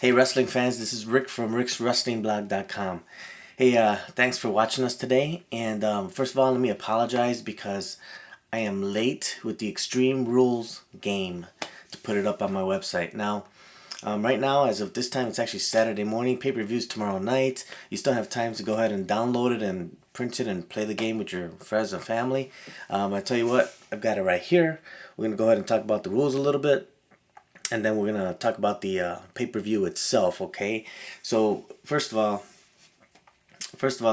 Hey wrestling fans, this is Rick from rickswrestlingblog.com. Hey, thanks for watching us today. And first of all, let me apologize because I am late with the Extreme Rules game to put it up on my website. Now, right now, as of this time, it's actually Saturday morning. Pay-per-view's tomorrow night. You still have time to go ahead and download it and print it and play the game with your friends and family. I tell you what, I've got it right here. We're going to go ahead and talk about the rules a little bit. And then we're gonna talk about the pay-per-view itself. Okay, so first of all,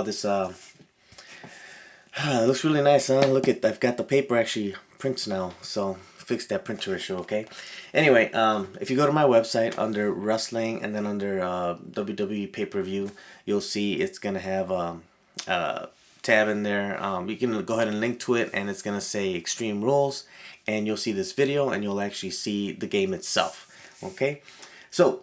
this it looks really nice, huh? Look at, I've got the paper actually prints now, so fix that printer issue. Okay, anyway, if you go to my website under wrestling and then under WWE pay-per-view, you'll see it's gonna have a tab in there. You can go ahead and link to it, and it's gonna say Extreme Rules, and you'll see this video, and you'll actually see the game itself. Okay, so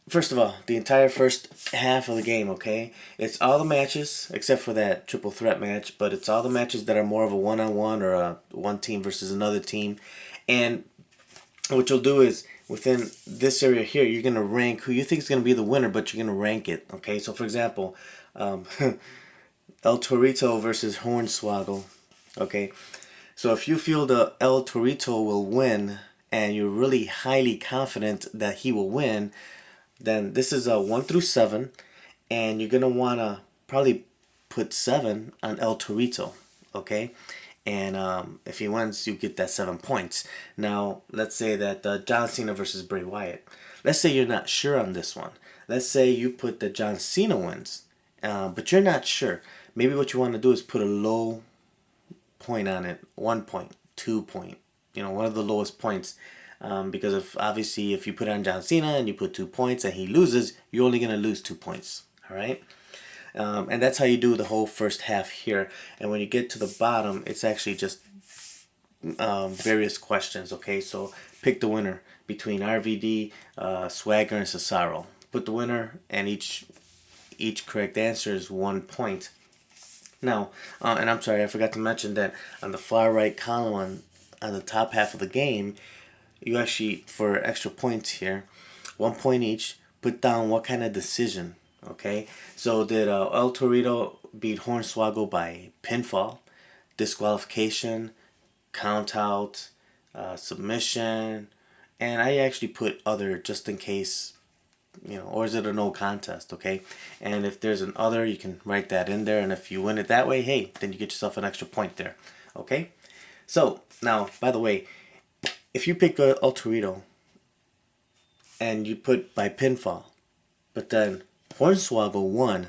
first of all, the entire first half of the game. Okay, it's all the matches except for that triple threat match, but it's all the matches that are more of a one-on-one or a one team versus another team. And what you'll do is within this area here, you're gonna rank who you think is gonna be the winner, but you're gonna rank it. Okay, so for example, El Torito versus Hornswoggle. Okay, so if you feel the El Torito will win and you're really highly confident that he will win, then this is a 1 through 7, and you're gonna wanna probably put 7 on El Torito. Okay, and if he wins, you get that 7 points. Now let's say that John Cena versus Bray Wyatt. Let's say you're not sure on this one. Let's say you put that John Cena wins, but you're not sure. Maybe what you want to do is put a low point on it, 1 point, 2 point, one of the lowest points, because if you put on John Cena and you put 2 points and he loses, you're only gonna lose 2 points. All right, and that's how you do the whole first half here. And when you get to the bottom, it's actually just various questions. Okay, so pick the winner between RVD, Swagger, and Cesaro. Put the winner, and each correct answer is 1 point. Now, and I'm sorry, I forgot to mention that on the far right column on the top half of the game, you actually, for extra points here, 1 point each, put down what kind of decision. Okay, so did El Torito beat Hornswoggle by pinfall, disqualification, count out, submission, and I actually put other just in case, or is it a no contest? Okay, and if there's an other, you can write that in there, and if you win it that way, hey, then you get yourself an extra point there. Okay, so now, by the way, if you pick El Torito and you put by pinfall, but then Hornswoggle won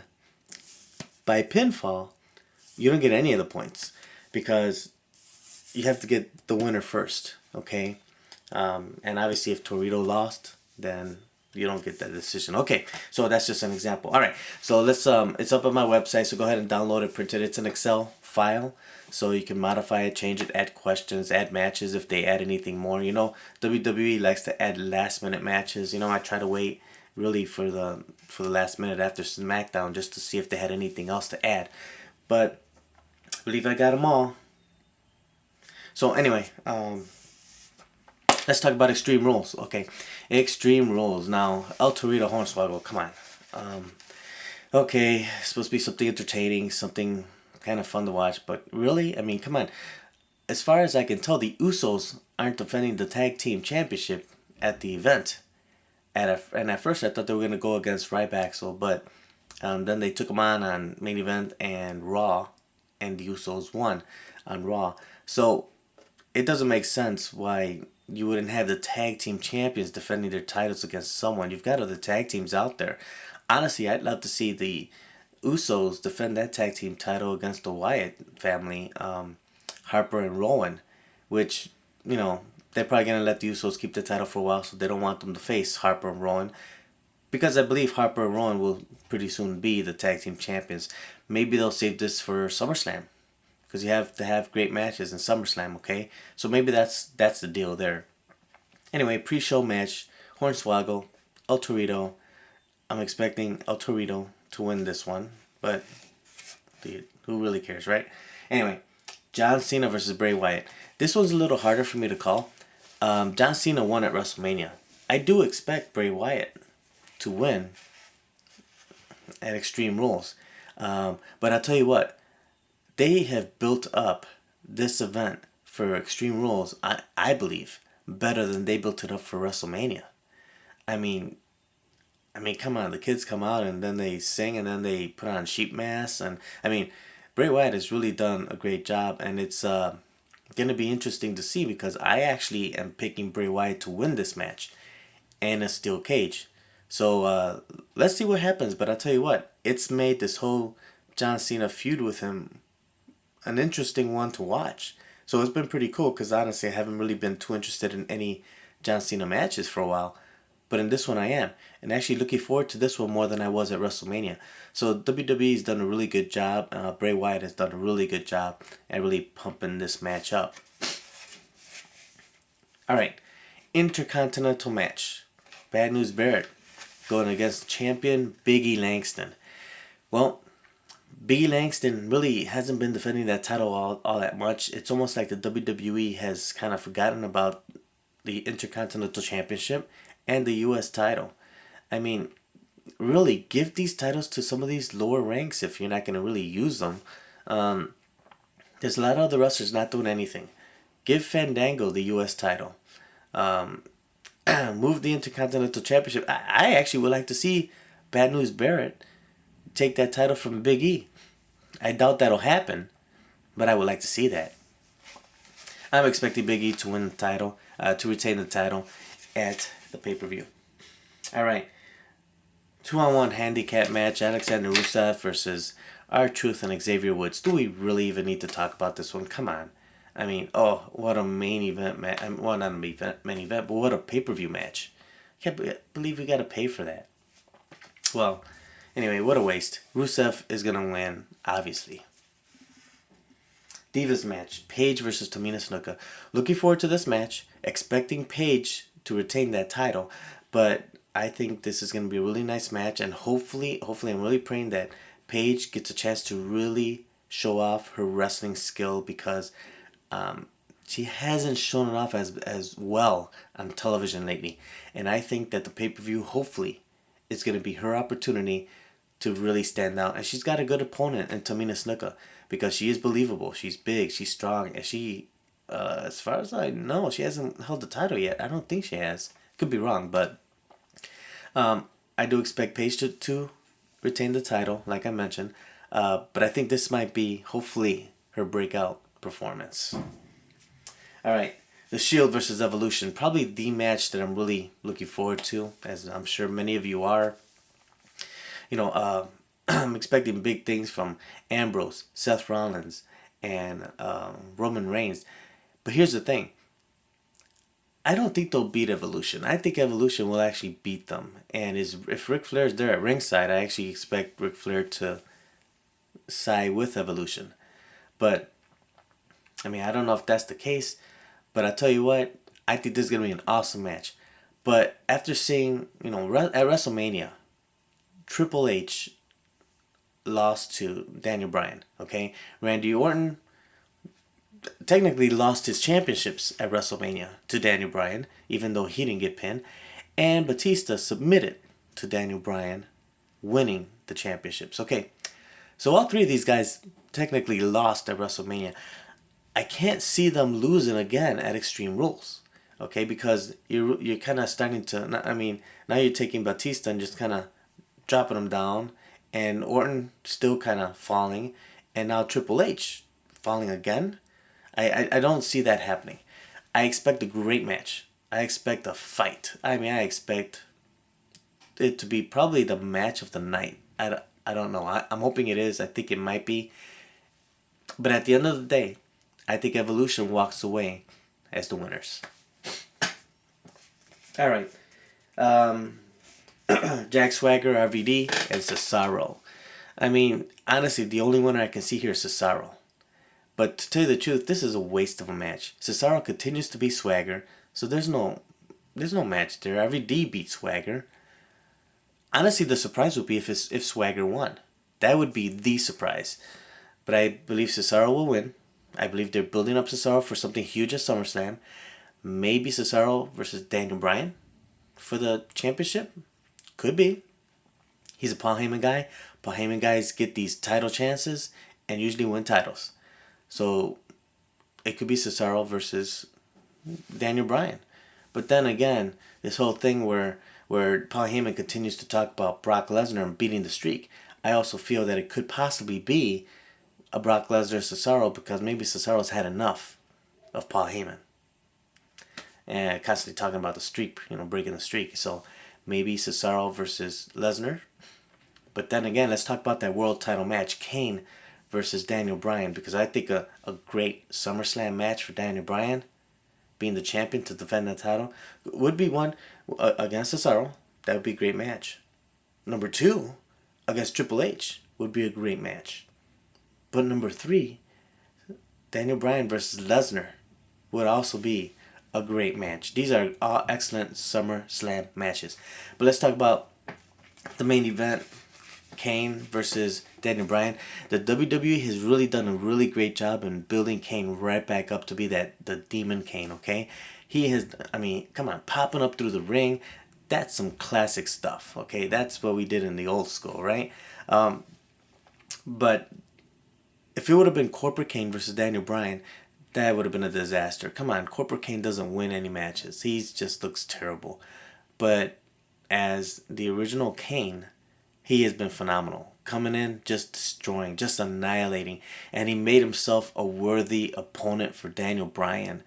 by pinfall, you don't get any of the points because you have to get the winner first. Okay, and obviously if Torito lost, then you don't get that decision. Okay, so that's just an example. All right, so let's it's up on my website, so go ahead and download it, print it. It's an Excel file, so you can modify it, change it, add questions, add matches if they add anything more. WWE likes to add last minute matches. I try to wait really for the last minute after SmackDown just to see if they had anything else to add, but I believe I got them all. So anyway, let's talk about Extreme Rules. Okay, Extreme Rules. Now, El Torito Hornswoggle, come on. Okay, it's supposed to be something entertaining, something kind of fun to watch, but really, I mean, come on. As far as I can tell, the Usos aren't defending the Tag Team Championship at the event. And at first, I thought they were going to go against Ryback, but then they took them on main event and Raw, and the Usos won on Raw. So it doesn't make sense why you wouldn't have the tag team champions defending their titles against someone. You've got other tag teams out there. Honestly, I'd love to see the Usos defend that tag team title against the Wyatt family, Harper and Rowan, which, they're probably going to let the Usos keep the title for a while, so they don't want them to face Harper and Rowan, because I believe Harper and Rowan will pretty soon be the tag team champions. Maybe they'll save this for SummerSlam, because you have to have great matches in SummerSlam. Okay, so maybe that's the deal there. Anyway, pre-show match, Hornswoggle, El Torito. I'm expecting El Torito to win this one, but who really cares, right? Anyway, John Cena versus Bray Wyatt. This one's a little harder for me to call. John Cena won at WrestleMania. I do expect Bray Wyatt to win at Extreme Rules. But I'll tell you what, they have built up this event for Extreme Rules, I believe, better than they built it up for WrestleMania. I mean, come on, the kids come out and then they sing and then they put on sheep masks, and I mean, Bray Wyatt has really done a great job, and it's going to be interesting to see because I actually am picking Bray Wyatt to win this match and a steel cage. So let's see what happens. But I'll tell you what, it's made this whole John Cena feud with him an interesting one to watch. So it's been pretty cool because honestly, I haven't really been too interested in any John Cena matches for a while. But in this one I am. And actually looking forward to this one more than I was at WrestleMania. So WWE's done a really good job. Bray Wyatt has done a really good job at really pumping this match up. Alright. Intercontinental match. Bad News Barrett going against champion Big E Langston. Well, Big E Langston really hasn't been defending that title all that much. It's almost like the WWE has kind of forgotten about the Intercontinental Championship and the U.S. title. I mean, really, give these titles to some of these lower ranks if you're not going to really use them. There's a lot of other wrestlers not doing anything. Give Fandango the U.S. title. Move the Intercontinental Championship. I actually would like to see Bad News Barrett take that title from Big E. I doubt that'll happen, but I would like to see that. I'm expecting Big E to win the title, to retain the title at the pay-per-view. Alright. 2-on-1 handicap match. Alexander Rusev versus R-Truth and Xavier Woods. Do we really even need to talk about this one? Come on. I mean, oh, what a main event match. Well, not a main event, but what a pay-per-view match. I can't believe we got to pay for that. Well, anyway, what a waste. Rusev is going to win, obviously. Divas match. Paige versus Tamina Snuka. Looking forward to this match. Expecting Paige to retain that title. But I think this is going to be a really nice match. And hopefully I'm really praying that Paige gets a chance to really show off her wrestling skill because she hasn't shown it off as well on television lately. And I think that the pay-per-view, hopefully, is going to be her opportunity to really stand out. And she's got a good opponent in Tamina Snuka because she is believable. She's big. She's strong. And she, as far as I know, she hasn't held the title yet. I don't think she has. Could be wrong, but I do expect Paige to retain the title, like I mentioned. But I think this might be, hopefully, her breakout performance. Alright, The Shield versus Evolution. Probably the match that I'm really looking forward to, as I'm sure many of you are. You know, I'm expecting big things from Ambrose, Seth Rollins, and Roman Reigns. But here's the thing. I don't think they'll beat Evolution. I think Evolution will actually beat them. And if Ric Flair is there at ringside, I actually expect Ric Flair to side with Evolution. But, I mean, I don't know if that's the case. But I tell you what, I think this is going to be an awesome match. But after seeing, you know, at WrestleMania, Triple H lost to Daniel Bryan, okay? Randy Orton technically lost his championships at WrestleMania to Daniel Bryan, even though he didn't get pinned. And Batista submitted to Daniel Bryan, winning the championships. Okay, so all three of these guys technically lost at WrestleMania. I can't see them losing again at Extreme Rules, okay? Because you're kind of starting to, I mean, now you're taking Batista and just kind of dropping him down, and Orton still kind of falling, and now Triple H falling again. I don't see that happening. I expect a great match. I expect a fight. I mean, I expect it to be probably the match of the night. I don't know. I'm hoping it is. I think it might be. But at the end of the day, I think Evolution walks away as the winners. All right. Jack Swagger, RVD, and Cesaro. I mean, honestly, the only winner I can see here is Cesaro. But to tell you the truth, this is a waste of a match. Cesaro continues to be Swagger, so there's no match there. RVD beat Swagger. Honestly, the surprise would be if Swagger won. That would be the surprise. But I believe Cesaro will win. I believe they're building up Cesaro for something huge at SummerSlam. Maybe Cesaro versus Daniel Bryan for the championship. Could be. He's a Paul Heyman guy. Paul Heyman guys get these title chances and usually win titles. So it could be Cesaro versus Daniel Bryan. But then again, this whole thing where Paul Heyman continues to talk about Brock Lesnar and beating the streak, I also feel that it could possibly be a Brock Lesnar Cesaro, because maybe Cesaro's had enough of Paul Heyman. And constantly talking about the streak, breaking the streak. So maybe Cesaro versus Lesnar. But then again, let's talk about that world title match, Kane versus Daniel Bryan, because I think a great SummerSlam match for Daniel Bryan, being the champion to defend that title, would be one against Cesaro. That would be a great match. Number 2, against Triple H would be a great match. But number 3, Daniel Bryan versus Lesnar would also be a great match. These are all excellent SummerSlam matches. But let's talk about the main event, Kane versus Daniel Bryan. The WWE has really done a really great job in building Kane right back up to be the Demon Kane, okay? He has, come on, popping up through the ring. That's some classic stuff, okay? That's what we did in the old school, right? But if it would have been Corporate Kane versus Daniel Bryan, that would have been a disaster. Come on, Corporate Kane doesn't win any matches. He just looks terrible. But as the original Kane, he has been phenomenal. Coming in, just destroying, just annihilating. And he made himself a worthy opponent for Daniel Bryan.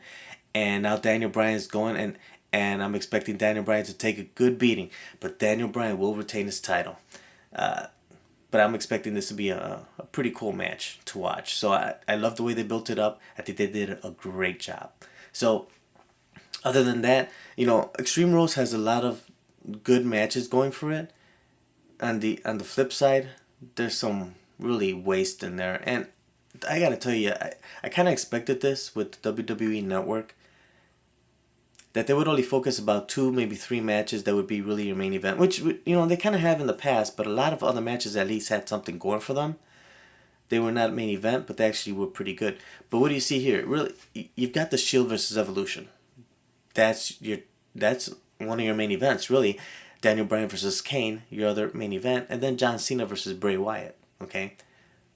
And now Daniel Bryan's going, and I'm expecting Daniel Bryan to take a good beating. But Daniel Bryan will retain his title. But I'm expecting this to be a pretty cool match to watch. So I love the way they built it up. I think they did a great job. So other than that, Extreme Rules has a lot of good matches going for it. On the flip side, there's some really waste in there. And I gotta tell you, I kind of expected this with the WWE Network, that they would only focus about 2, maybe 3 matches that would be really your main event, which, they kind of have in the past, but a lot of other matches at least had something going for them. They were not main event, but they actually were pretty good. But what do you see here? Really, you've got the Shield versus Evolution. That's one of your main events, really. Daniel Bryan versus Kane, your other main event, and then John Cena versus Bray Wyatt, okay?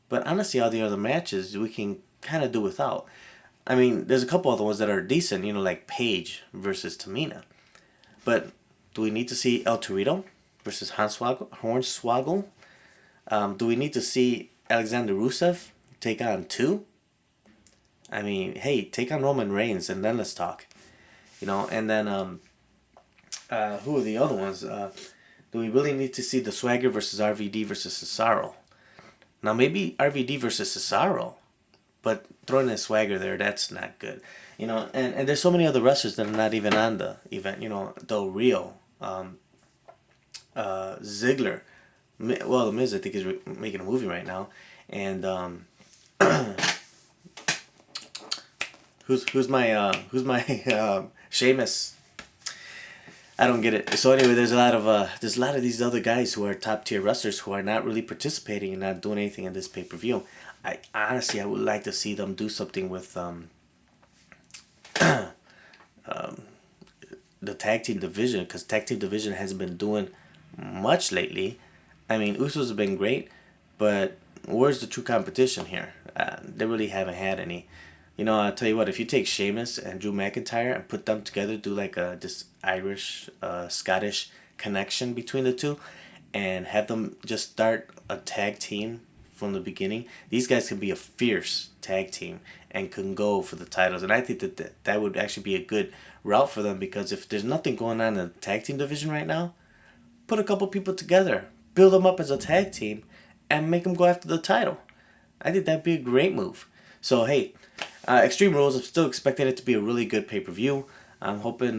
But honestly, all the other matches we can kind of do without. There's a couple other ones that are decent, like Paige versus Tamina. But do we need to see El Torito versus Hornswoggle? Do we need to see Alexander Rusev take on 2? Hey, take on Roman Reigns and then let's talk. And then who are the other ones? Do we really need to see the Swagger versus RVD versus Cesaro? Now maybe RVD versus Cesaro, but throwing a Swagger there, that's not good. And there's so many other wrestlers that are not even on the event. Del Rio, Ziggler. Well, The Miz, I think, is making a movie right now. And who's my Sheamus? I don't get it. So anyway, there's a lot of these other guys who are top tier wrestlers who are not really participating and not doing anything in this pay-per-view. I would like to see them do something with the tag team division, because tag team division hasn't been doing much lately. Usos have been great, but where's the true competition here? They really haven't had any. I'll tell you what, if you take Sheamus and Drew McIntyre and put them together, do like this Irish, Scottish connection between the two, and have them just start a tag team from the beginning, these guys can be a fierce tag team and can go for the titles. And I think that would actually be a good route for them, because if there's nothing going on in the tag team division right now, put a couple people together, build them up as a tag team, and make them go after the title. I think that'd be a great move. So hey, Extreme Rules, I'm still expecting it to be a really good pay-per-view. I'm hoping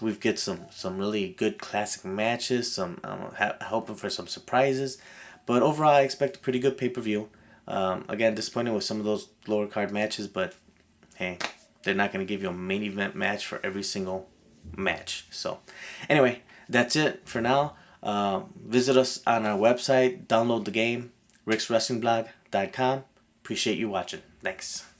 we get some really good classic matches. Hoping for some surprises. But overall, I expect a pretty good pay-per-view. Again, disappointed with some of those lower card matches, but hey, they're not going to give you a main event match for every single match. So anyway, that's it for now. Visit us on our website. Download the game, rickswrestlingblog.com. Appreciate you watching. Thanks.